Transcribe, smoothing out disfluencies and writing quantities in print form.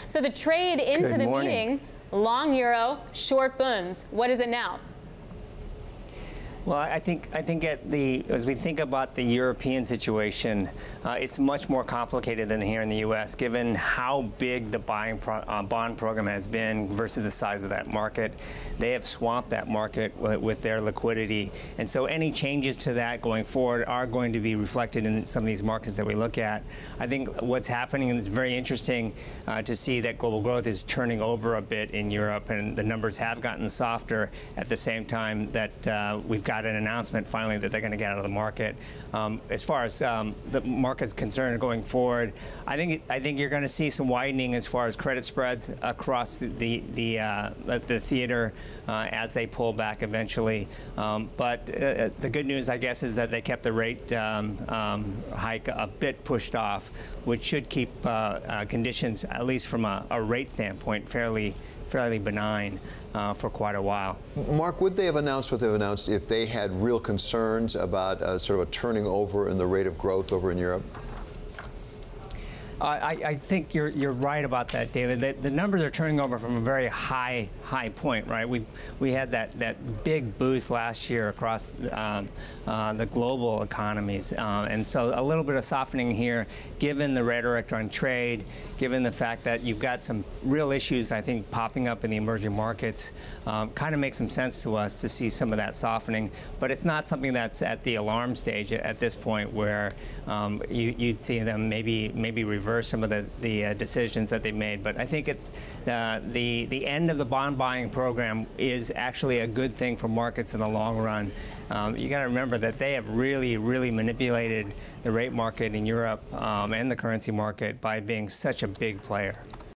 So the trade into the meeting, long euro, short bunds. What is it now? Well, I think as we think about the European situation, it's much more complicated than here in the U.S., given how big the bond program has been versus the size of that market. They have swamped that market with their liquidity. And so any changes to that going forward are going to be reflected in some of these markets that we look at. I think what's happening, and it's very interesting to see that global growth is turning over a bit in Europe, and the numbers have gotten softer at the same time that we've got an announcement finally that they're going to get out of the market. As far as the market's concerned going forward, I think you're going to see some widening as far as credit spreads across the theater as they pull back eventually. But the good news, I guess, is that they kept the rate hike a bit pushed off, which should keep conditions, at least from a rate standpoint, fairly benign for quite a while. Mark, would they have announced what they've announced if they had real concerns about sort of a turning over in the rate of growth over in Europe? I think you're right about that, David. The numbers are turning over from a very high point, right? We had that big boost last year across the global economies, and so a little bit of softening here, given the rhetoric on trade, given the fact that you've got some real issues, I think, popping up in the emerging markets. Kind of makes some sense to us to see some of that softening, but it's not something that's at the alarm stage at this point, where you'd see them maybe reverse some of the decisions that they made. But I think it's the end of the bond buying program is actually a good thing for markets in the long run. You got to remember that they have really manipulated the rate market in Europe and the currency market by being such a big player.